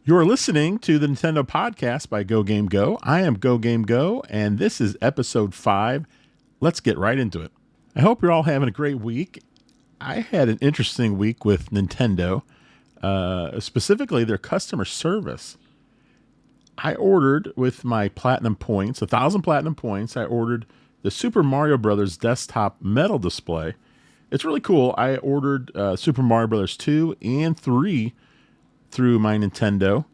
You're listening to the Nintendo Podcast by gogamego. I am gogamego, and this is episode 5. Let's get right into it. I hope you're all having a great week. I had an interesting week with Nintendo, specifically their customer service. I ordered with my platinum points, 1,000 platinum points, I ordered the Super Mario Brothers desktop metal display. It's really cool. I ordered Super Mario Brothers 2 and 3 through my Nintendo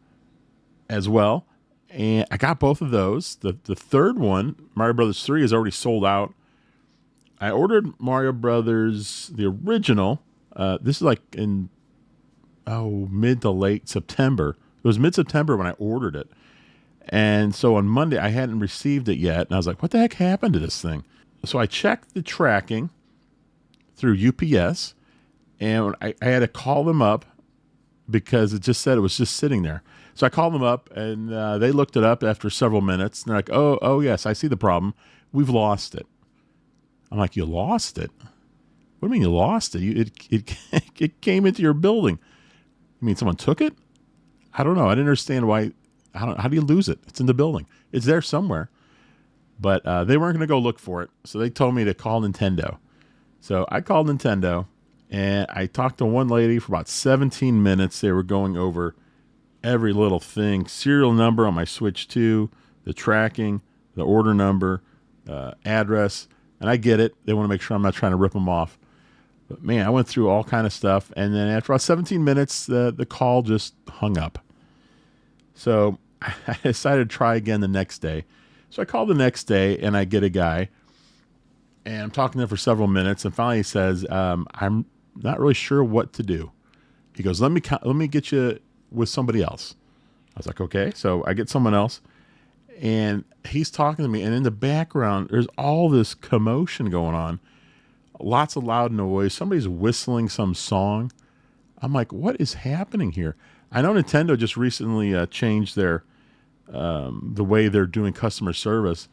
as well, and I got both of those. The third one, Mario Brothers 3, is already sold out. I ordered Mario Brothers, the original. This is like in mid to late September. It was mid-September when I ordered it, and so on Monday I hadn't received it yet, and I was like, what the heck happened to this thing? So I checked the tracking through UPS, and I had to call them up because it just said it was just sitting there. So I called them up, and they looked it up after several minutes, and they're like, oh yes, I see the problem. We've lost it. I'm like, you lost it? What do you mean you lost it? It came into your building. You mean someone took it? I don't know. I didn't understand why. How do you lose it? It's in the building. It's there somewhere. But they weren't going to go look for it, so they told me to call Nintendo. So I called Nintendo, and I talked to one lady for about 17 minutes. They were going over every little thing, serial number on my Switch 2, the tracking, the order number, address, and I get it. They want to make sure I'm not trying to rip them off. But man, I went through all kind of stuff, and then after about 17 minutes, the call just hung up. So I decided to try again the next day. So I called the next day, and I get a guy, and I'm talking to him for several minutes, and finally he says, I'm not really sure what to do. He goes, let me get you with somebody else. I was like, okay. So I get someone else, and he's talking to me, and in the background, there's all this commotion going on. Lots of loud noise. Somebody's whistling some song. I'm like, what is happening here? I know Nintendo just recently changed their the way they're doing customer service,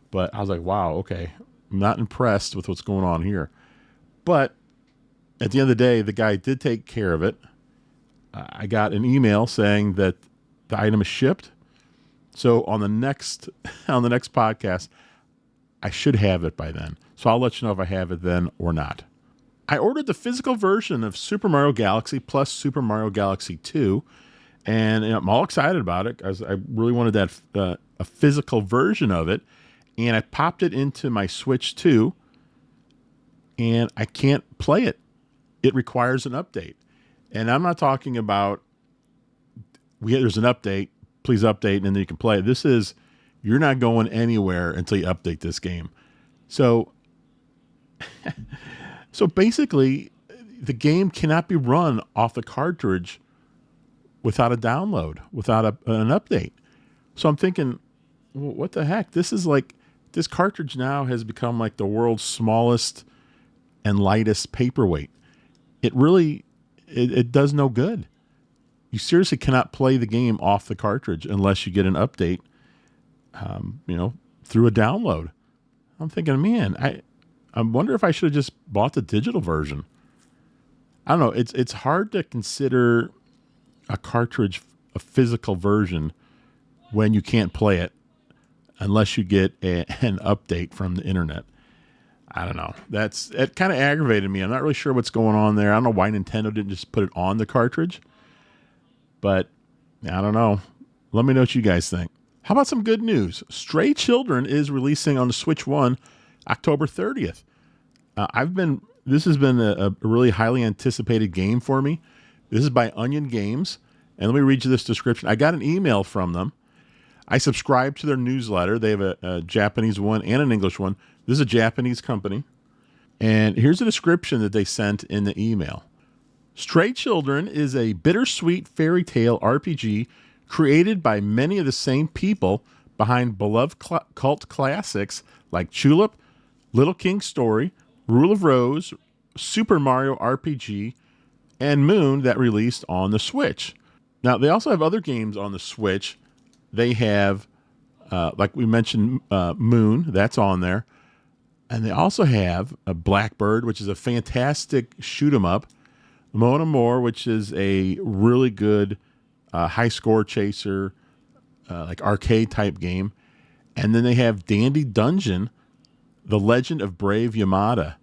but I was like, wow, okay. I'm not impressed with what's going on here. But at the end of the day, the guy did take care of it. I got an email saying that the item is shipped. So on the next podcast, I should have it by then. So I'll let you know if I have it then or not. I ordered the physical version of Super Mario Galaxy plus Super Mario Galaxy 2, and I'm all excited about it because I really wanted that a physical version of it. And I popped it into my Switch 2, and I can't play it. It requires an update. And I'm not talking about, there's an update, please update, and then you can play it. This is, you're not going anywhere until you update this game. So, so basically, the game cannot be run off the cartridge without a download, without an update. So I'm thinking, well, what the heck? This cartridge now has become like the world's smallest and lightest paperweight. It does no good. You seriously cannot play the game off the cartridge unless you get an update, through a download. I'm thinking, man, I wonder if I should have just bought the digital version. I don't know. It's hard to consider a cartridge a physical version when you can't play it unless you get an update from the internet. I don't know. It kind of aggravated me. I'm not really sure what's going on there. I don't know why Nintendo didn't just put it on the cartridge. But I don't know. Let me know what you guys think. How about some good news? Stray Children is releasing on the Switch 1 October 30th. This has been a really highly anticipated game for me. This is by Onion Games. And let me read you this description. I got an email from them. I subscribe to their newsletter. They have a Japanese one and an English one. This is a Japanese company. And here's a description that they sent in the email. Stray Children is a bittersweet fairy tale RPG created by many of the same people behind beloved cult classics like Tulip, Little King's Story, Rule of Rose, Super Mario RPG, and Moon that released on the Switch. Now, they also have other games on the Switch. They have, like we mentioned, Moon, that's on there. And they also have a Blackbird, which is a fantastic shoot 'em up. Mon Amour, which is a really good high score chaser, like arcade type game. And then they have Dandy Dungeon, The Legend of Brave Yamada.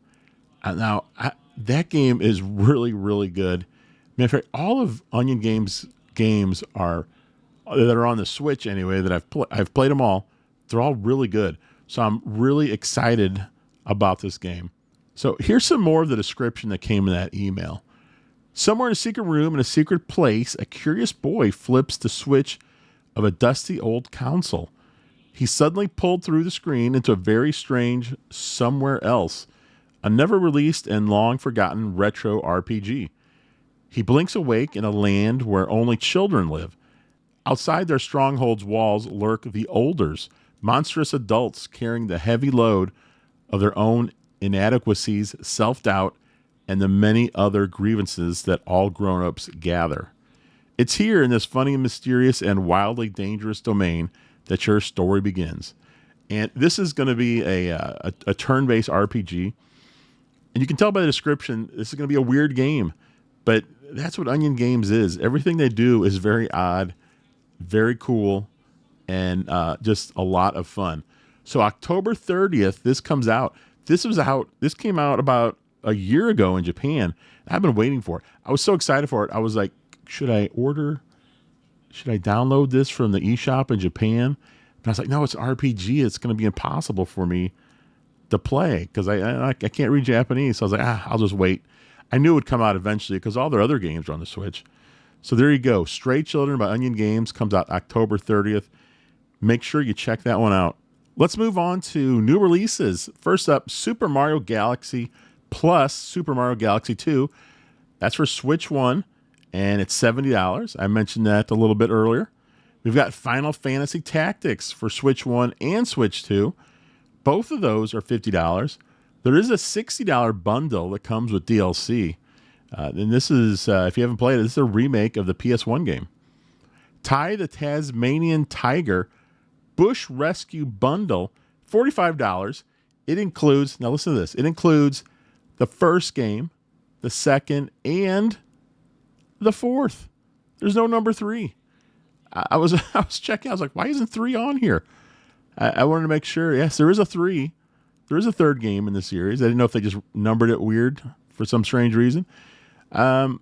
That game is really, really good. Matter of fact, all of Onion Games games that are on the Switch anyway, that I've played them all. They're all really good. So I'm really excited about this game. So here's some more of the description that came in that email. Somewhere in a secret room in a secret place, a curious boy flips the switch of a dusty old console. He's suddenly pulled through the screen into a very strange somewhere else, a never released and long forgotten retro RPG. He blinks awake in a land where only children live. Outside their stronghold's walls lurk the Olders, monstrous adults carrying the heavy load of their own inadequacies, self-doubt, and the many other grievances that all grown-ups gather. It's here in this funny, mysterious, and wildly dangerous domain that your story begins. And this is going to be a turn-based RPG. And you can tell by the description, this is going to be a weird game. But that's what Onion Games is. Everything they do is very odd, very cool, and just a lot of fun. So October 30th, this comes out. This came out about a year ago in Japan. I've been waiting for it. I was so excited for it. I was like, should I download this from the eShop in Japan? And I was like, no, it's RPG. It's going to be impossible for me to play because I can't read Japanese. So I was like, I'll just wait. I knew it would come out eventually because all their other games are on the Switch. So there you go. Stray Children by Onion Games comes out October 30th. Make sure you check that one out. Let's move on to new releases. First up, Super Mario Galaxy plus Super Mario Galaxy 2. That's for Switch 1, and it's $70. I mentioned that a little bit earlier. We've got Final Fantasy Tactics for Switch 1 and Switch 2. Both of those are $50. There is a $60 bundle that comes with DLC. And this is, if you haven't played it, this is a remake of the PS1 game. Ty the Tasmanian Tiger Bush Rescue Bundle, $45. It includes, now listen to this, it includes the first game, the second, and the fourth. There's no number 3. I was checking, I was like, why isn't 3 on here? I wanted to make sure. Yes, there is a 3. There is a third game in the series. I didn't know if they just numbered it weird for some strange reason. The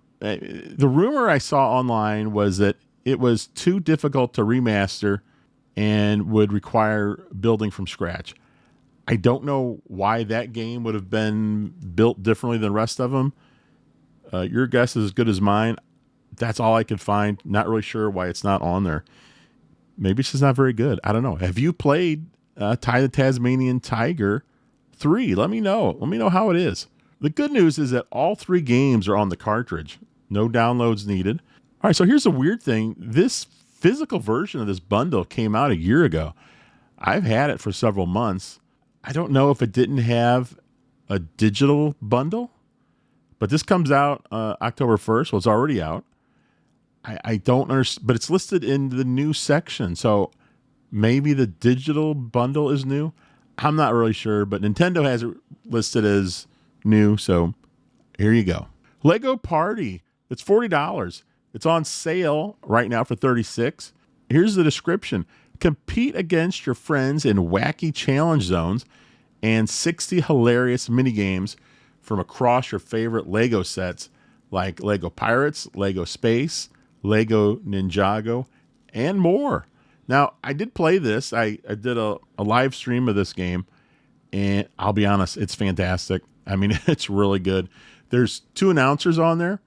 rumor I saw online was that it was too difficult to remaster and would require building from scratch. I don't know why that game would have been built differently than the rest of them. Your guess is as good as mine. That's all I could find. Not really sure why it's not on there. Maybe it's just not very good. I don't know. Have you played Ty the Tasmanian Tiger 3? Let me know. Let me know how it is. The good news is that all 3 games are on the cartridge. No downloads needed. All right, so here's the weird thing. This physical version of this bundle came out a year ago. I've had it for several months. I don't know if it didn't have a digital bundle, but this comes out October 1st. Well, it's already out. I don't understand, but it's listed in the new section. So maybe the digital bundle is new. I'm not really sure, but Nintendo has it listed as new. So here you go. Lego Party. It's $40. It's on sale right now for $36. Here's the description. Compete against your friends in wacky challenge zones and 60 hilarious minigames from across your favorite Lego sets like Lego Pirates, Lego Space, Lego Ninjago, and more. Now, I did play this. I did a live stream of this game, and I'll be honest, it's fantastic. I mean, it's really good. There's 2 announcers on there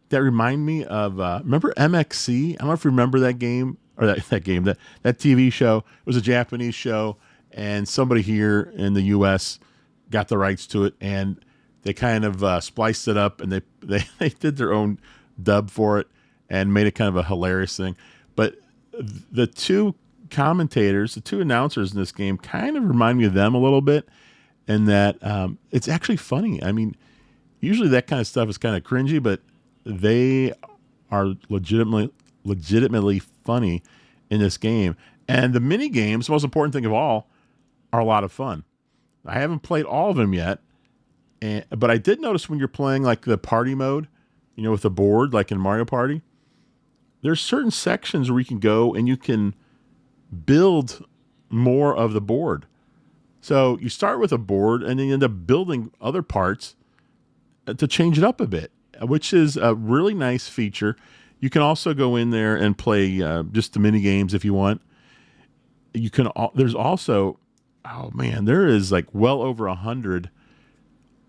that remind me of, remember MXC? I don't know if you remember that game, or that TV show. It was a Japanese show, and somebody here in the U.S. got the rights to it, and they kind of spliced it up, and they did their own dub for it and made it kind of a hilarious thing. But the 2 commentators, the 2 announcers in this game kind of remind me of them a little bit, in that it's actually funny. I mean, usually that kind of stuff is kind of cringy, but they are legitimately funny in this game. And the mini games, the most important thing of all, are a lot of fun. I haven't played all of them yet, but I did notice when you're playing like the party mode, with the board, like in Mario Party, there's certain sections where you can go and you can build more of the board. So you start with a board and then you end up building other parts to change it up a bit, which is a really nice feature. You can also go in there and play just the mini games if you want. You can. There's also, oh man, there is like well over 100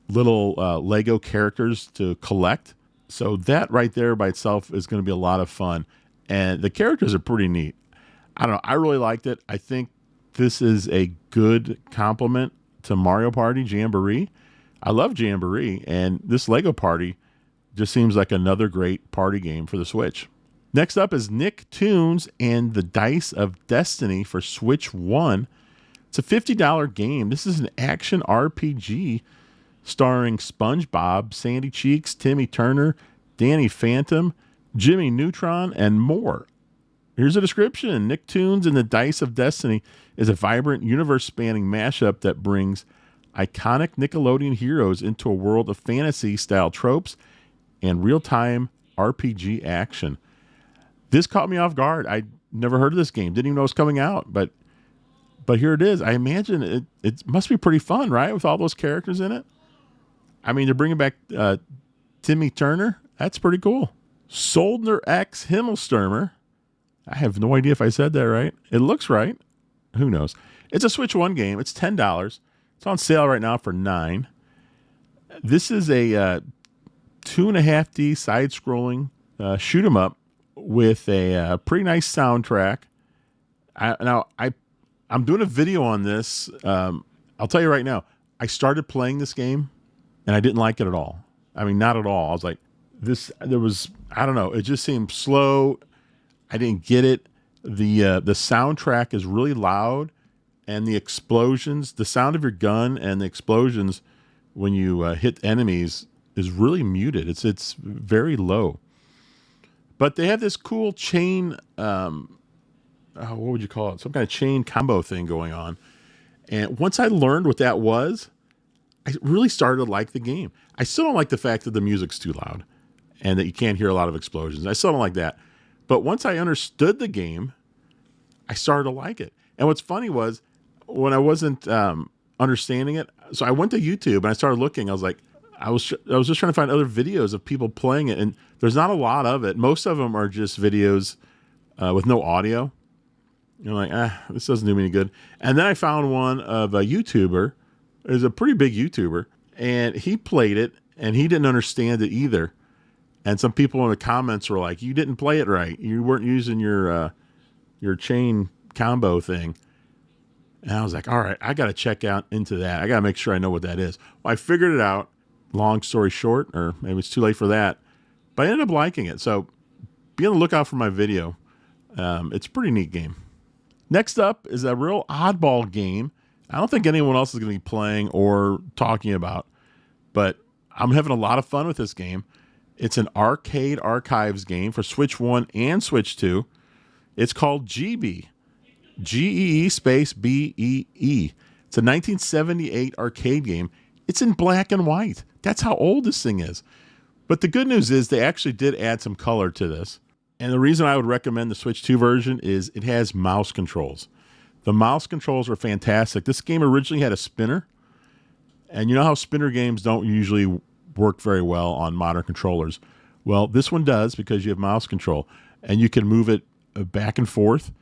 little Lego characters to collect. So that right there by itself is going to be a lot of fun, and the characters are pretty neat. I don't know. I really liked it. I think this is a good complement to Mario Party Jamboree. I love Jamboree, and this Lego Party just seems like another great party game for the Switch. Next up is Nicktoons and the Dice of Destiny for Switch 1. It's a $50 game. This is an action RPG starring SpongeBob, Sandy Cheeks, Timmy Turner, Danny Phantom, Jimmy Neutron, and more. Here's a description. Nicktoons and the Dice of Destiny is a vibrant, universe-spanning mashup that brings iconic Nickelodeon heroes into a world of fantasy-style tropes and real-time RPG action. This caught me off guard. I never heard of this game. Didn't even know it was coming out, but here it is. I imagine it must be pretty fun, right, with all those characters in it? I mean, they're bringing back Timmy Turner. That's pretty cool. Soldner X Himmelstürmer. I have no idea if I said that right. It looks right. Who knows? It's a Switch 1 game. It's $10. It's on sale right now for $9. This is a 2.5D side-scrolling shoot 'em up with a pretty nice soundtrack. I'm doing a video on this. I'll tell you right now, I started playing this game and I didn't like it at all. I mean, not at all. I was like, I don't know. It just seemed slow. I didn't get it. The soundtrack is really loud, and the explosions, the sound of your gun and the explosions when you hit enemies is really muted. It's very low. But they have this cool chain, what would you call it? Some kind of chain combo thing going on. And once I learned what that was, I really started to like the game. I still don't like the fact that the music's too loud and that you can't hear a lot of explosions. I still don't like that. But once I understood the game, I started to like it. And what's funny was when I wasn't understanding it, so I went to YouTube and I started looking. I was like, I was just trying to find other videos of people playing it, and there's not a lot of it. Most of them are just videos with no audio. You're like, this doesn't do me any good. And then I found one of a YouTuber. There's a pretty big YouTuber, and he played it, and he didn't understand it either. And some people in the comments were like, "You didn't play it right. You weren't using your chain combo thing." And I was like, "All right, I got to check out into that. I got to make sure I know what that is." Well, I figured it out. Long story short, or maybe it's too late for that, but I ended up liking it. So be on the lookout for my video. It's a pretty neat game. Next up is a real oddball game. I don't think anyone else is going to be playing or talking about, but I'm having a lot of fun with this game. It's an arcade archives game for Switch 1 and Switch 2. It's called GB. G-E-E space B-E-E. It's a 1978 arcade game. It's in black and white. That's how old this thing is. But the good news is they actually did add some color to this. And the reason I would recommend the Switch 2 version is it has mouse controls. The mouse controls are fantastic. This game originally had a spinner. And you know how spinner games don't usually work very well on modern controllers? Well, this one does because you have mouse control. And you can move it back and forth.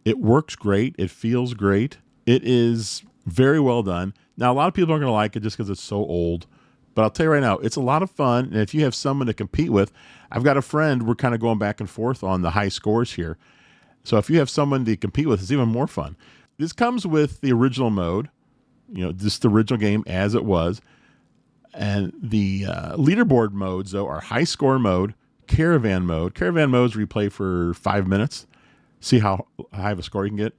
It works great. It feels great. It is very well done. Now, a lot of people aren't going to like it just because it's so old. But I'll tell you right now, it's a lot of fun. And if you have someone to compete with, I've got a friend, we're kind of going back and forth on the high scores here. So if you have someone to compete with, it's even more fun. This comes with the original mode, just the original game as it was. And the leaderboard modes, though, are high score mode, caravan mode. Caravan modes where you play for 5 minutes, see how high of a score you can get.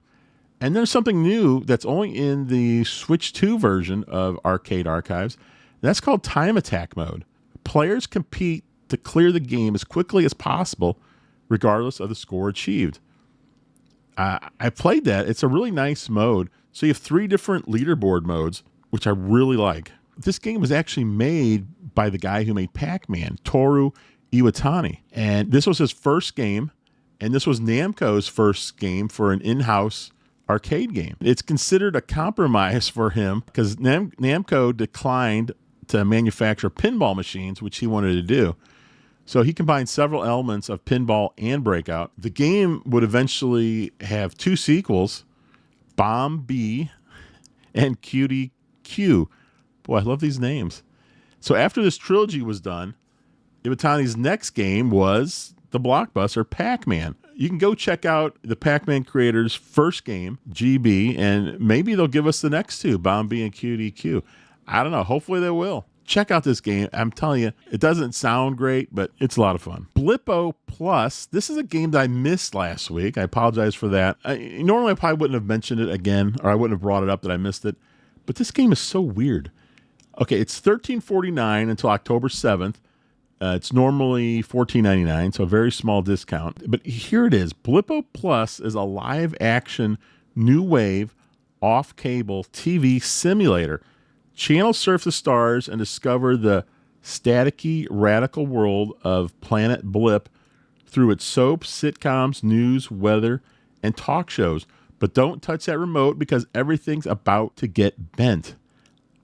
And there's something new that's only in the Switch 2 version of Arcade Archives. That's called Time Attack mode. Players compete to clear the game as quickly as possible, regardless of the score achieved. I played that. It's a really nice mode. So you have 3 different leaderboard modes, which I really like. This game was actually made by the guy who made Pac-Man, Toru Iwatani. And this was his first game. And this was Namco's first game for an in-house arcade game. It's considered a compromise for him because Namco declined to manufacture pinball machines, which he wanted to do. So he combined several elements of pinball and Breakout. The game would eventually have 2 sequels, Bomb B and Cutie Q. Boy, I love these names. So after this trilogy was done, Iwatani's next game was the blockbuster Pac-Man. You can go check out the Pac-Man creators' first game, GB, and maybe they'll give us the next 2, Bomb B and Cutie Q. I don't know. Hopefully they will. Check out this game. I'm telling you, it doesn't sound great, but it's a lot of fun. Blippo Plus. This is a game that I missed last week. I apologize for that. Normally, I probably wouldn't have mentioned it again, or I wouldn't have brought it up that I missed it. But this game is so weird. Okay, it's $13.49 until October 7th. It's normally $14.99, so a very small discount. But here it is. Blippo Plus is a live-action, new wave, off-cable TV simulator. Channel surf the stars and discover the staticky, radical world of Planet Blip through its soaps, sitcoms, news, weather, and talk shows. But don't touch that remote because everything's about to get bent.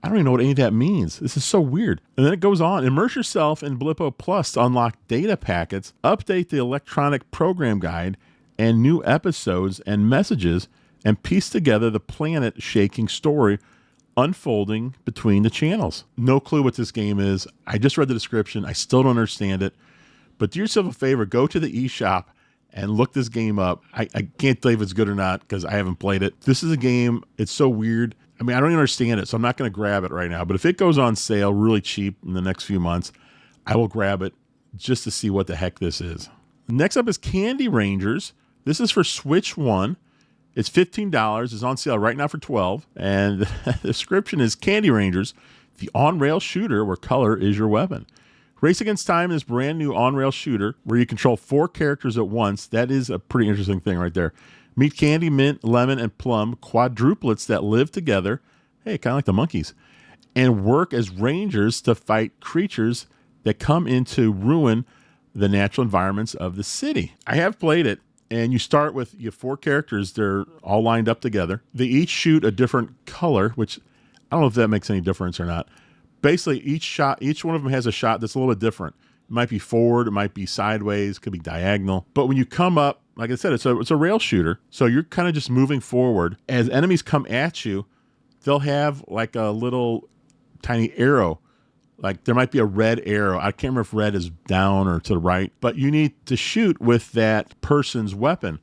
I don't even know what any of that means. This is so weird. And then it goes on. Immerse yourself in Blippo Plus to unlock data packets, update the electronic program guide, and new episodes and messages, and piece together the planet-shaking story unfolding between the channels. No clue what this game is. I just read the description. I still don't understand it. But do yourself a favor. Go to the eShop and look this game up. I can't tell you if it's good or not because I haven't played it. This is a game. It's so weird. I mean, I don't even understand it, so I'm not going to grab it right now. But if it goes on sale really cheap in the next few months, I will grab it just to see what the heck this is. Next up is Candy Rangers. This is for Switch 1. It's $15. It's on sale right now for $12. And the description is Candy Rangers, the on-rail shooter where color is your weapon. Race against time in this brand new on-rail shooter where you control 4 characters at once. That is a pretty interesting thing right there. Meet Candy, Mint, Lemon, and Plum, quadruplets that live together. Hey, kind of like the monkeys. And work as rangers to fight creatures that come in to ruin the natural environments of the city. I have played it. And you start with you have 4 characters. They're all lined up together. They each shoot a different color, which I don't know if that makes any difference or not. Basically, each one of them has a shot that's a little bit different. It might be forward, it might be sideways, it could be diagonal. But when you come up, like I said, it's a rail shooter. So you're kind of just moving forward. As enemies come at you, they'll have like a little tiny arrow. Like there might be a red arrow. I can't remember if red is down or to the right, but you need to shoot with that person's weapon.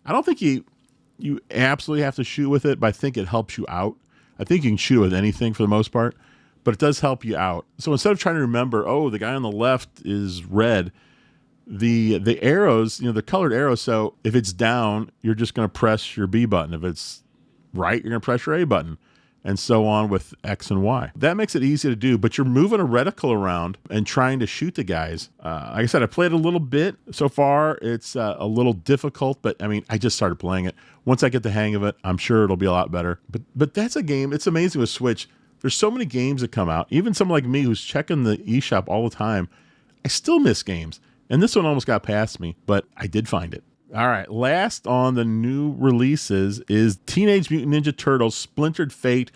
I don't think you absolutely have to shoot with it, but I think it helps you out. I think you can shoot with anything for the most part, but it does help you out. So instead of trying to remember, oh, the guy on the left is red, the arrows, the colored arrows. So if it's down, you're just going to press your B button. If it's right, you're going to press your A button. And so on with X and Y. That makes it easy to do, but you're moving a reticle around and trying to shoot the guys. Like I said, I played a little bit so far. It's a little difficult, but I mean, I just started playing it. Once I get the hang of it, I'm sure it'll be a lot better. But that's a game. It's amazing with Switch. There's so many games that come out. Even someone like me who's checking the eShop all the time, I still miss games. And this one almost got past me, but I did find it. All right, last on the new releases is Teenage Mutant Ninja Turtles Splintered Fate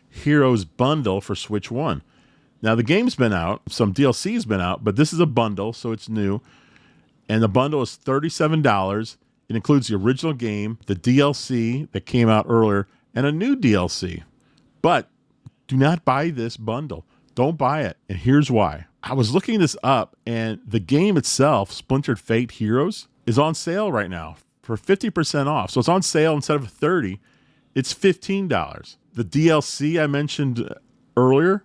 Heroes Bundle for Switch 1. Now, the game's been out, some DLC's been out, but this is a bundle, so it's new. And the bundle is $37. It includes the original game, the DLC that came out earlier, and a new DLC. But do not buy this bundle. Don't buy it. And here's why. I was looking this up, and the game itself, Splintered Fate Heroes, is on sale right now for 50% off. So it's on sale instead of $30, it's $15. The DLC I mentioned earlier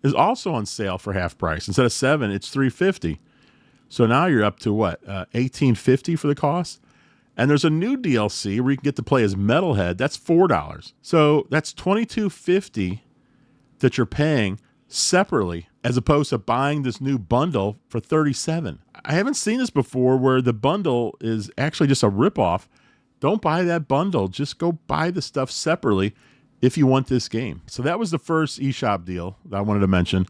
is also on sale for half price. Instead of $7, it's $3.50. So now you're up to what? $18.50 for the cost. And there's a new DLC where you can get to play as Metalhead. That's $4. So that's $22.50 that you're paying separately, as opposed to buying this new bundle for $37. I haven't seen this before where the bundle is actually just a ripoff. Don't buy that bundle. Just go buy the stuff separately if you want this game. So that was the first eShop deal that I wanted to mention.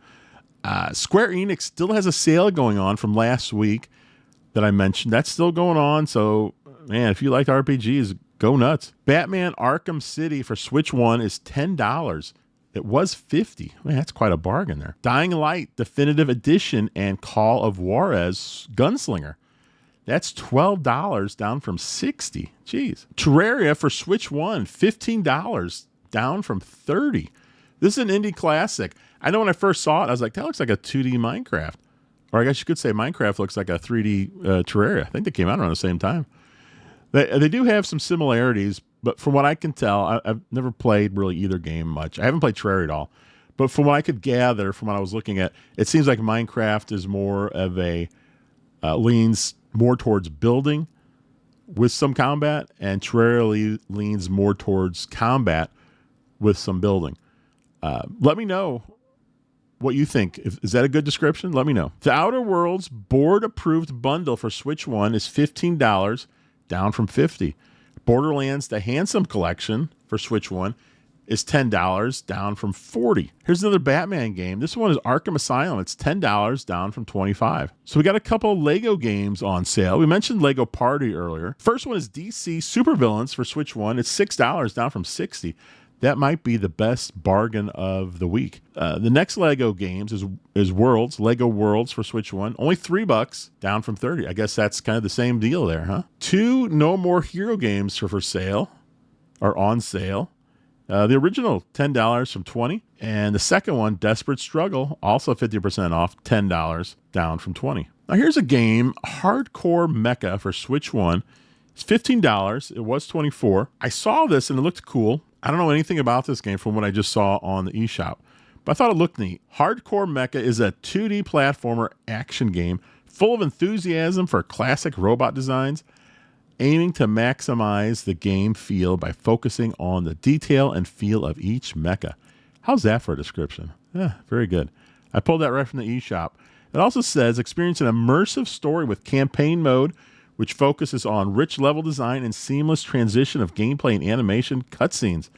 Square Enix still has a sale going on from last week that I mentioned. That's still going on. So man, if you like RPGs, go nuts. Batman Arkham City for Switch 1 is $10. It was $50. Man, that's quite a bargain there. Dying Light Definitive Edition and Call of Juarez Gunslinger. That's $12 down from $60. Jeez. Terraria for Switch 1, $15 down from $30. This is an indie classic. I know when I first saw it, I was like, that looks like a 2D Minecraft. Or I guess you could say Minecraft looks like a 3D Terraria. I think they came out around the same time. They do have some similarities, but from what I can tell, I've never played really either game much. I haven't played Terraria at all. But from what I could gather from what I was looking at, it seems like Minecraft is more of a, leans more towards building with some combat, and Terraria leans more towards combat with some building. Let me know what you think. Is that a good description? Let me know. The Outer Worlds board-approved bundle for Switch 1 is $15, down from $50. Borderlands The Handsome Collection for Switch 1 is $10, down from $40. Here's another Batman game. This one is Arkham Asylum. It's $10, down from $25. So we got a couple Lego games on sale. We mentioned Lego Party earlier. First one is DC Supervillains for Switch 1. It's $6, down from $60. That might be the best bargain of the week. The next Lego games is Worlds, Lego Worlds for Switch 1. Only $3, down from $30. I guess that's kind of the same deal there, huh? 2 No More Hero games are for sale, or on sale. The original, $10 from $20. And the second one, Desperate Struggle, also 50% off, $10, down from $20. Now here's a game, Hardcore Mecha for Switch 1. It's $15. It was $24. I saw this and it looked cool. I don't know anything about this game from what I just saw on the eShop, but I thought it looked neat. Hardcore Mecha is a 2D platformer action game full of enthusiasm for classic robot designs, aiming to maximize the game feel by focusing on the detail and feel of each mecha. How's that for a description? Yeah, very good. I pulled that right from the eShop. It also says, experience an immersive story with campaign mode, which focuses on rich level design and seamless transition of gameplay and animation cutscenes.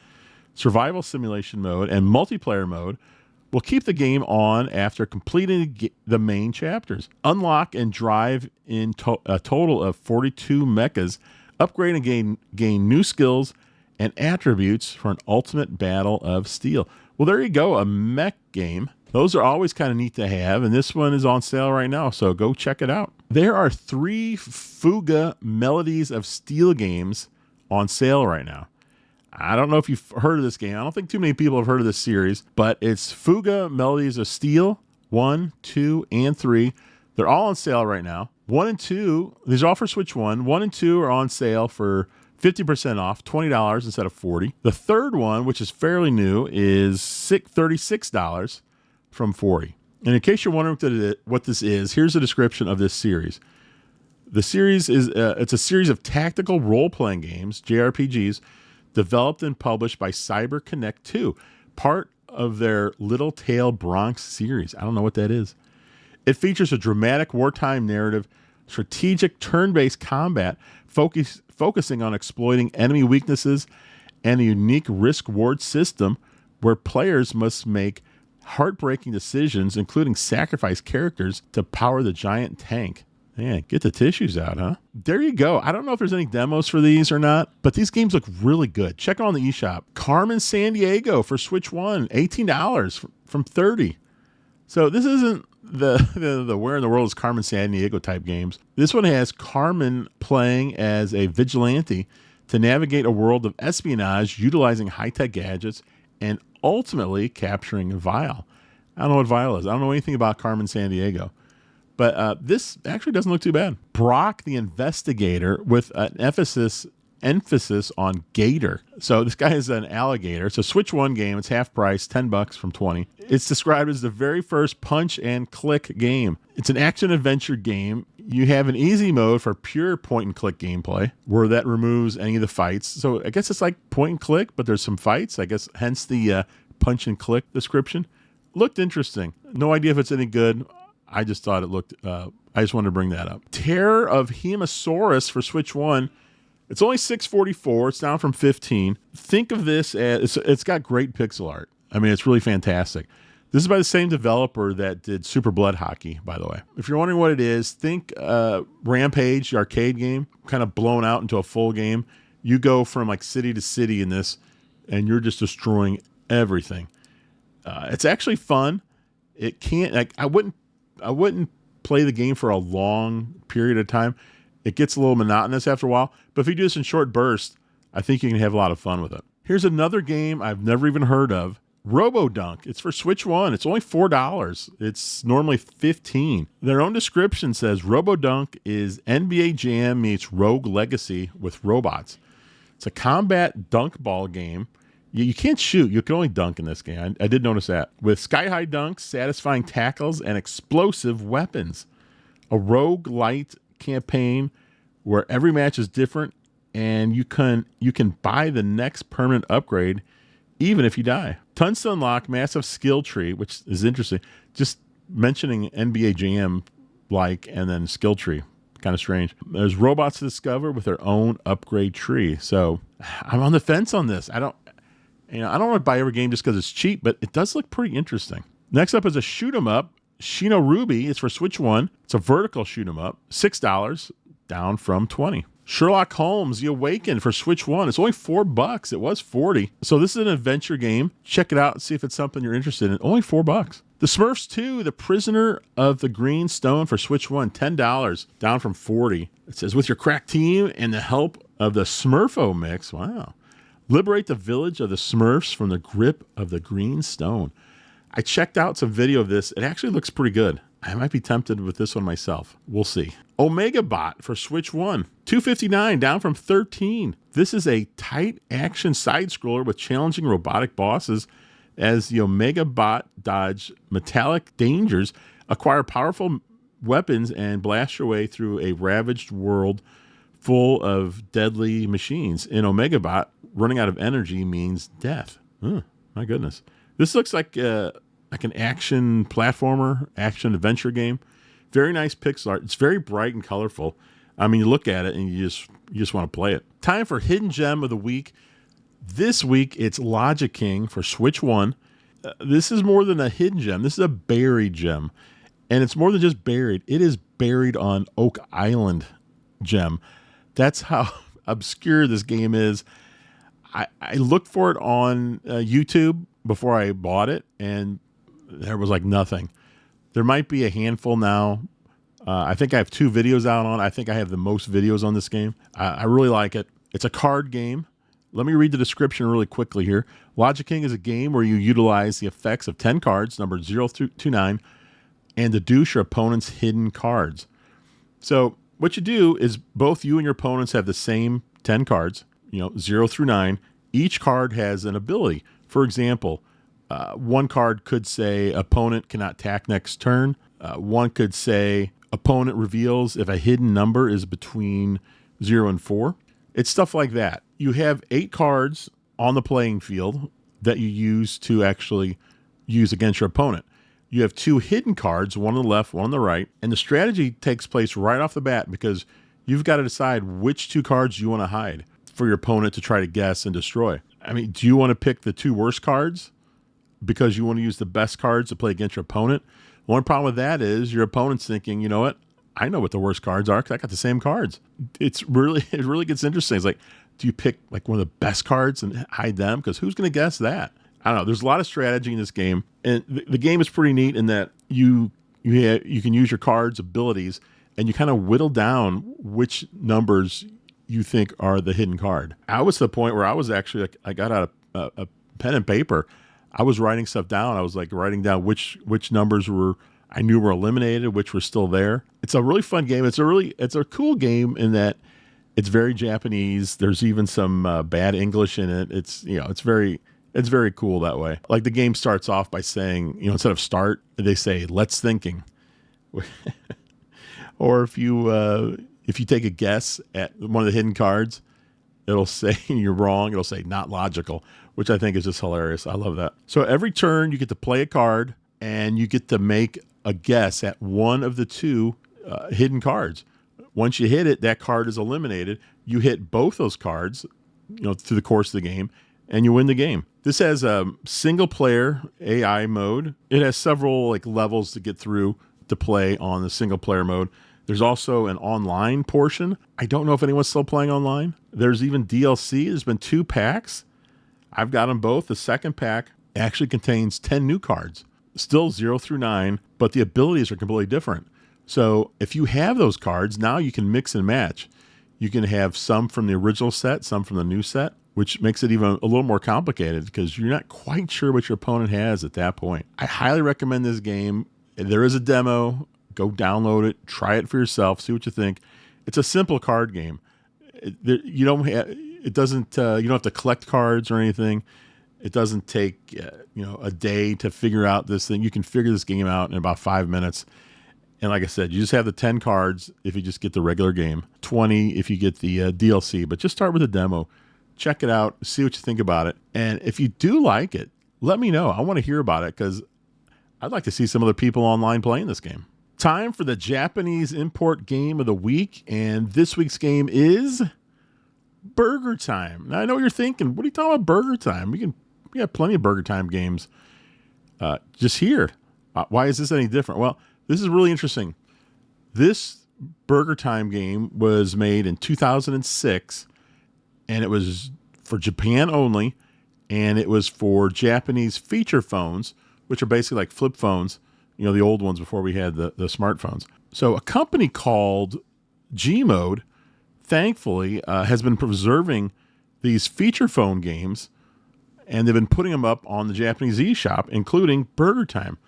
Survival simulation mode and multiplayer mode will keep the game on after completing the main chapters. Unlock and drive in a total of 42 mechas, upgrade and gain new skills and attributes for an ultimate battle of steel. Well, there you go, a mech game. Those are always kind of neat to have, and this one is on sale right now, so go check it out. There are 3 Fuga Melodies of Steel games on sale right now. I don't know if you've heard of this game. I don't think too many people have heard of this series, but it's Fuga Melodies of Steel 1, 2, and 3. They're all on sale right now. 1 and 2, these are all for Switch 1. 1 and 2 are on sale for 50% off, $20 instead of $40. The third one, which is fairly new, is $36 from $40. And in case you're wondering what this is, here's a description of this series. The series is it's a series of tactical role-playing games, JRPGs, developed and published by CyberConnect 2, part of their Little Tail Bronx series. I don't know what that is. It features a dramatic wartime narrative, strategic turn-based combat, focusing on exploiting enemy weaknesses, and a unique risk-reward system where players must make heartbreaking decisions, including sacrifice characters to power the giant tank. Man, get the tissues out, huh? There you go. I don't know if there's any demos for these or not, but these games look really good. Check it on the eShop. Carmen Sandiego for Switch 1, $18 from $30. So this isn't the Where in the World is Carmen Sandiego type games. This one has Carmen playing as a vigilante to navigate a world of espionage, utilizing high-tech gadgets, and ultimately capturing Vile. I don't know what Vile is. I don't know anything about Carmen Sandiego. But this actually doesn't look too bad. Brock the Investigator with an emphasis on gator. So this guy is an alligator. It's a Switch 1 game. It's half price, $10 from $20. It's described as the very first punch and click game. It's an action adventure game. You have an easy mode for pure point and click gameplay, where that removes any of the fights. So I guess it's like point and click, but there's some fights. I guess hence the punch and click description. Looked interesting. No idea if it's any good. I just thought it looked, I just wanted to bring that up. Terror of Hemosaurus for Switch 1. It's only $6.44. It's down from $15. Think of this as, it's got great pixel art. I mean, it's really fantastic. This is by the same developer that did Super Blood Hockey, by the way. If you're wondering what it is, think Rampage, the arcade game, kind of blown out into a full game. You go from like city to city in this, and you're just destroying everything. It's actually fun. It can't like I wouldn't play the game for a long period of time. It gets a little monotonous after a while. But if you do this in short bursts, I think you can have a lot of fun with it. Here's another game I've never even heard of. RoboDunk. It's for Switch 1. It's only $4. It's normally $15. Their own description says RoboDunk is NBA Jam meets Rogue Legacy with robots. It's a combat dunk ball game. You can't shoot. You can only dunk in this game. I did notice that. With sky-high dunks, satisfying tackles, and explosive weapons. A rogue-lite campaign where every match is different, and you can buy the next permanent upgrade even if you die. Tons to unlock, massive skill tree, which is interesting. Just mentioning NBA Jam and then skill tree. Kind of strange. There's robots to discover with their own upgrade tree. So I'm on the fence on this. I don't want to buy every game just because it's cheap, but it does look pretty interesting. Next up is a shoot 'em up. Shino Ruby. It's for Switch 1. It's a vertical shoot 'em up. $6, down from $20. Sherlock Holmes, The Awakened for Switch 1. It's only $4. It was $40. So this is an adventure game. Check it out and see if it's something you're interested in. Only $4. The Smurfs 2, The Prisoner of the Green Stone for Switch 1. $10, down from $40. It says, with your crack team and the help of the Smurfo mix. Wow. Liberate the village of the Smurfs from the grip of the Green Stone. I checked out some video of this. It actually looks pretty good. I might be tempted with this one myself. We'll see. Omega Bot for Switch 1. $2.59, down from $13. This is a tight action side scroller with challenging robotic bosses as the Omega Bot dodge metallic dangers, acquire powerful weapons, and blast your way through a ravaged world full of deadly machines. In Omega Bot, running out of energy means death. My goodness. This looks like an action platformer, action adventure game. Very nice pixel art. It's very bright and colorful. I mean, you look at it and you just want to play it. Time for Hidden Gem of the Week. This week, it's Logic King for Switch 1. This is more than a hidden gem. This is a buried gem. And it's more than just buried. It is buried on Oak Island gem. That's how obscure this game is. I looked for it on YouTube before I bought it, and there was like nothing. There might be a handful now. I think I have 2 videos out on it. I think I have the most videos on this game. I really like it. It's a card game. Let me read the description really quickly here. Logic King is a game where you utilize the effects of 10 cards, numbered 0 through 9, and deduce your opponent's hidden cards. So what you do is both you and your opponents have the same 10 cards, 0 through 9. Each card has an ability. For example, one card could say opponent cannot attack next turn. One could say opponent reveals if a hidden number is between 0 and 4. It's stuff like that. You have 8 cards on the playing field that you use to actually use against your opponent. You have 2 hidden cards, one on the left, one on the right, and the strategy takes place right off the bat because you've got to decide which 2 cards you want to hide for your opponent to try to guess and destroy. I mean, do you want to pick the 2 worst cards because you want to use the best cards to play against your opponent? One problem with that is your opponent's thinking, you know what? I know what the worst cards are because I got the same cards. It really gets interesting. It's like, do you pick like one of the best cards and hide them? Because who's going to guess that? I don't know. There's a lot of strategy in this game, and the game is pretty neat in that you can use your cards' abilities, and you kind of whittle down which numbers you think are the hidden card. I was to the point where I was actually like, I got out a pen and paper. I was writing stuff down. I was like writing down which numbers I knew were eliminated, which were still there. It's a really fun game. It's a cool game in that it's very Japanese. There's even some bad English in it. It's very cool that way. Like the game starts off by saying, instead of start, they say let's thinking. Or if you take a guess at one of the hidden cards, it'll say you're wrong. It'll say not logical, which I think is just hilarious. I love that. So every turn you get to play a card and you get to make a guess at one of the 2 hidden cards. Once you hit it, that card is eliminated. You hit both those cards, through the course of the game, and you win the game. This has a single player AI mode. It has several like levels to get through to play on the single player mode. There's also an online portion. I don't know if anyone's still playing online. There's even DLC. There's been 2 packs. I've got them both. The second pack actually contains 10 new cards, still 0 through 9, but the abilities are completely different. So if you have those cards, now you can mix and match. You can have some from the original set, some from the new set, which makes it even a little more complicated because you're not quite sure what your opponent has at that point. I highly recommend this game. There is a demo. Go download it, try it for yourself, see what you think. It's a simple card game. You don't have to collect cards or anything. It doesn't take a day to figure out this thing. You can figure this game out in about 5 minutes. And like I said, you just have the 10 cards if you just get the regular game, 20 if you get the DLC. But just start with the demo. Check it out, see what you think about it. And if you do like it, let me know. I want to hear about it because I'd like to see some other people online playing this game. Time for the Japanese import game of the week, and this week's game is Burger Time. Now, I know what you're thinking. What are you talking about, Burger Time? We have plenty of Burger Time games just here. Why is this any different? Well, this is really interesting. This Burger Time game was made in 2006, and it was for Japan only, and it was for Japanese feature phones, which are basically like flip phones. The old ones before we had the smartphones. So a company called Gmode, thankfully, has been preserving these feature phone games, and they've been putting them up on the Japanese eShop, including Burger Time.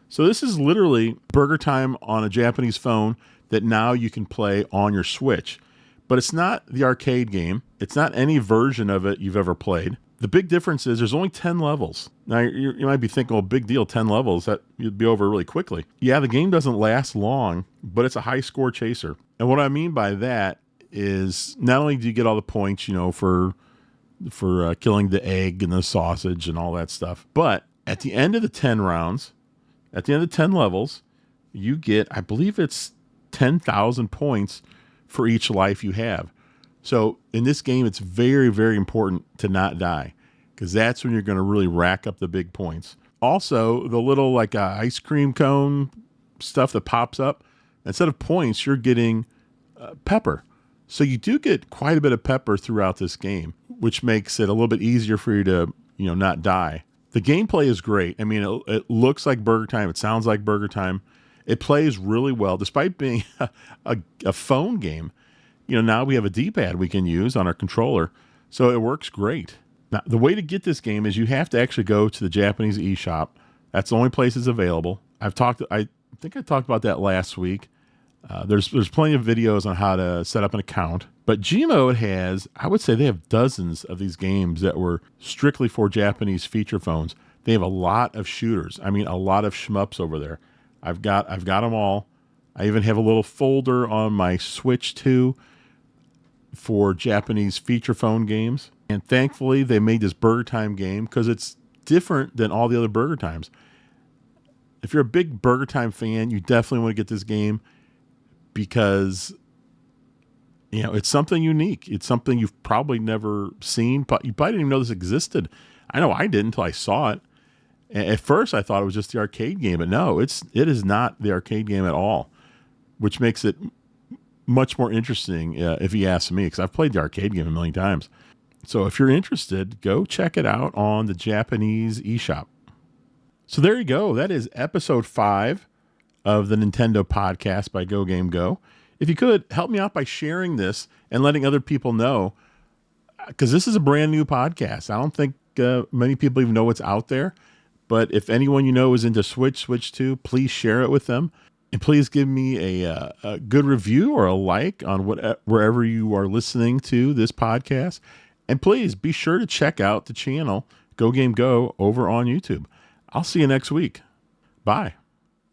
So this is literally Burger Time on a Japanese phone that now you can play on your Switch. But it's not the arcade game. It's not any version of it you've ever played. The big difference is there's only 10 levels. Now, you might be thinking, well, big deal, 10 levels. That you'd be over really quickly. Yeah, the game doesn't last long, but it's a high score chaser. And what I mean by that is not only do you get all the points, for killing the egg and the sausage and all that stuff, but at the end of the 10 rounds, at the end of the 10 levels, you get, I believe it's 10,000 points for each life you have. So in this game, it's very, very important to not die because that's when you're going to really rack up the big points. Also, the little ice cream cone stuff that pops up, instead of points, you're getting pepper. So you do get quite a bit of pepper throughout this game, which makes it a little bit easier for you to, not die. The gameplay is great. I mean, it looks like Burger Time. It sounds like Burger Time. It plays really well, despite being a phone game. Now we have a D-pad we can use on our controller, so it works great. Now, the way to get this game is you have to actually go to the Japanese eShop. That's the only place it's available. I think I talked about that last week. There's plenty of videos on how to set up an account. But Gmode has, I would say they have dozens of these games that were strictly for Japanese feature phones. They have a lot of shooters. I mean, a lot of shmups over there. I've got them all. I even have a little folder on my Switch too for Japanese feature phone games. And thankfully, they made this Burger Time game because it's different than all the other Burger Times. If you're a big Burger Time fan, you definitely want to get this game because, it's something unique. It's something you've probably never seen. But you probably didn't even know this existed. I know I didn't until I saw it. At first, I thought it was just the arcade game, but no, it is not the arcade game at all, which makes it much more interesting if you ask me, because I've played the arcade game a million times. So if you're interested, go check it out on the Japanese eShop. So there you go. That is episode 5 of the Nintendo podcast by GoGameGo. If you could, help me out by sharing this and letting other people know, because this is a brand new podcast. I don't think many people even know what's out there. But if anyone you know is into Switch 2, please share it with them. And please give me a good review or a like on wherever you are listening to this podcast. And please be sure to check out the channel, Go Game Go, over on YouTube. I'll see you next week. Bye.